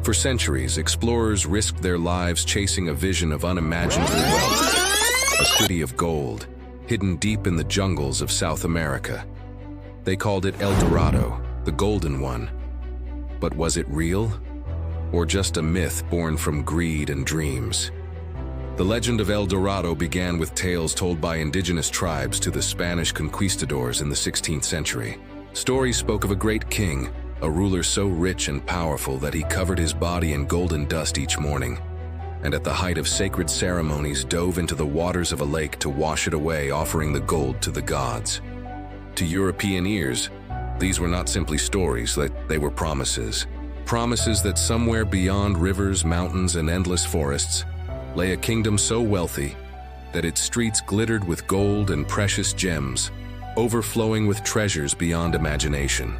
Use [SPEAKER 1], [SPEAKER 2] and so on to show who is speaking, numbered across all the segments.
[SPEAKER 1] For centuries, explorers risked their lives chasing a vision of unimaginable wealth, a city of gold, hidden deep in the jungles of South America. They called it El Dorado, the Golden One. But was it real? Or just a myth born from greed and dreams? The legend of El Dorado began with tales told by indigenous tribes to the Spanish conquistadors in the 16th century. Stories spoke of a great king, a ruler so rich and powerful that he covered his body in golden dust each morning, and at the height of sacred ceremonies dove into the waters of a lake to wash it away, offering the gold to the gods. To European ears, these were not simply stories, they were promises. Promises that somewhere beyond rivers, mountains, and endless forests lay a kingdom so wealthy that its streets glittered with gold and precious gems, overflowing with treasures beyond imagination.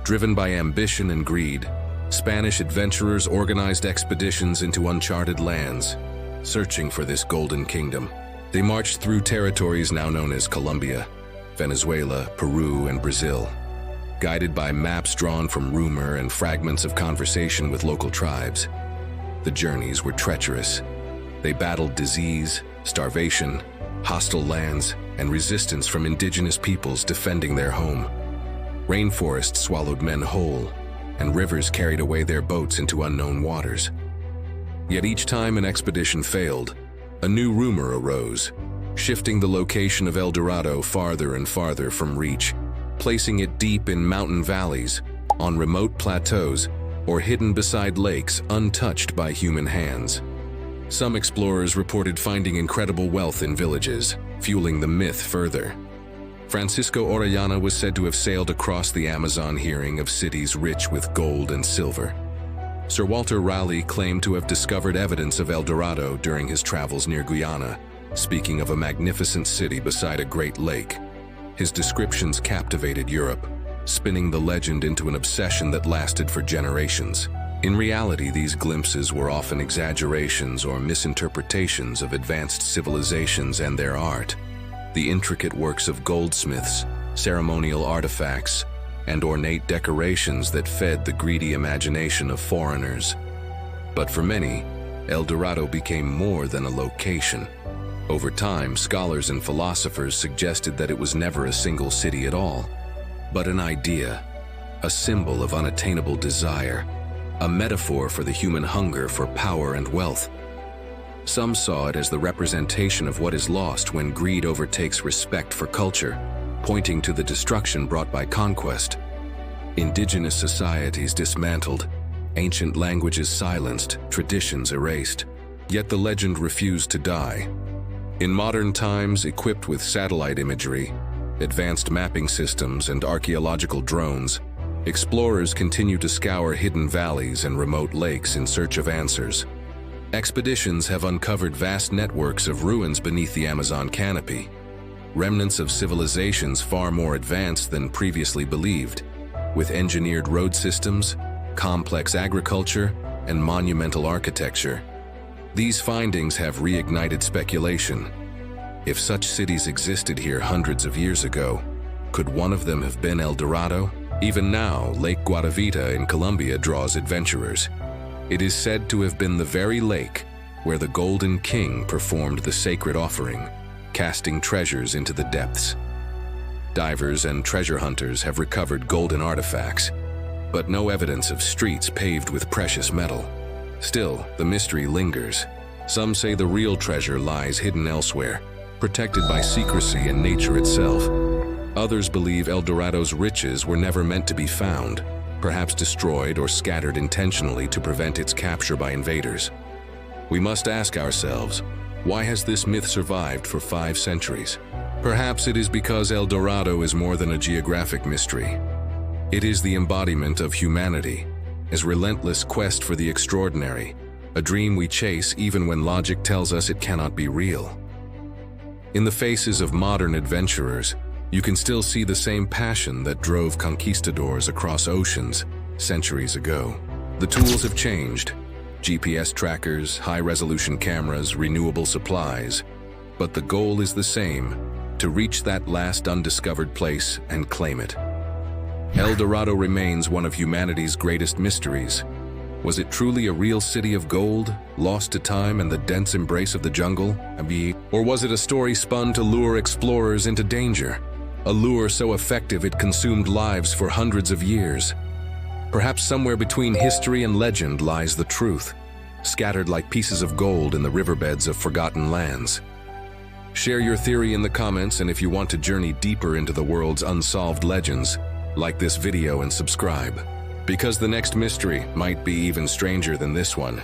[SPEAKER 1] Driven by ambition and greed, Spanish adventurers organized expeditions into uncharted lands, searching for this golden kingdom. They marched through territories now known as Colombia, Venezuela, Peru, and Brazil, guided by maps drawn from rumor and fragments of conversation with local tribes. The journeys were treacherous. They battled disease, starvation, hostile lands, and resistance from indigenous peoples defending their home. Rainforests swallowed men whole, and rivers carried away their boats into unknown waters. Yet each time an expedition failed, a new rumor arose, shifting the location of El Dorado farther and farther from reach, placing it deep in mountain valleys, on remote plateaus, or hidden beside lakes untouched by human hands. Some explorers reported finding incredible wealth in villages, fueling the myth further. Francisco Orellana was said to have sailed across the Amazon hearing of cities rich with gold and silver. Sir Walter Raleigh claimed to have discovered evidence of El Dorado during his travels near Guyana, speaking of a magnificent city beside a great lake. His descriptions captivated Europe, spinning the legend into an obsession that lasted for generations. In reality, these glimpses were often exaggerations or misinterpretations of advanced civilizations and their art. The intricate works of goldsmiths, ceremonial artifacts, and ornate decorations that fed the greedy imagination of foreigners. But for many, El Dorado became more than a location. Over time, scholars and philosophers suggested that it was never a single city at all, but an idea, a symbol of unattainable desire, a metaphor for the human hunger for power and wealth. Some saw it as the representation of what is lost when greed overtakes respect for culture, pointing to the destruction brought by conquest. Indigenous societies dismantled, ancient languages silenced, traditions erased. Yet the legend refused to die. In modern times, equipped with satellite imagery, advanced mapping systems, and archaeological drones, explorers continue to scour hidden valleys and remote lakes in search of answers. Expeditions have uncovered vast networks of ruins beneath the Amazon canopy, remnants of civilizations far more advanced than previously believed, with engineered road systems, complex agriculture, and monumental architecture. These findings have reignited speculation. If such cities existed here hundreds of years ago, could one of them have been El Dorado? Even now, Lake Guatavita in Colombia draws adventurers. It is said to have been the very lake where the Golden King performed the sacred offering, casting treasures into the depths. Divers and treasure hunters have recovered golden artifacts, but no evidence of streets paved with precious metal. Still, the mystery lingers. Some say the real treasure lies hidden elsewhere, protected by secrecy and nature itself. Others believe El Dorado's riches were never meant to be found, perhaps destroyed or scattered intentionally to prevent its capture by invaders. We must ask ourselves, why has this myth survived for 5 centuries? Perhaps it is because El Dorado is more than a geographic mystery. It is the embodiment of humanity, a relentless quest for the extraordinary, a dream we chase even when logic tells us it cannot be real. In the faces of modern adventurers, you can still see the same passion that drove conquistadors across oceans centuries ago. The tools have changed: GPS trackers, high-resolution cameras, renewable supplies. But the goal is the same: to reach that last undiscovered place and claim it. El Dorado remains one of humanity's greatest mysteries, Was it truly a real city of gold, lost to time and the dense embrace of the jungle? Or was it a story spun to lure explorers into danger? A lure so effective it consumed lives for hundreds of years. Perhaps somewhere between history and legend lies the truth, scattered like pieces of gold in the riverbeds of forgotten lands. Share your theory in the comments, and if you want to journey deeper into the world's unsolved legends, like this video and subscribe, because the next mystery might be even stranger than this one.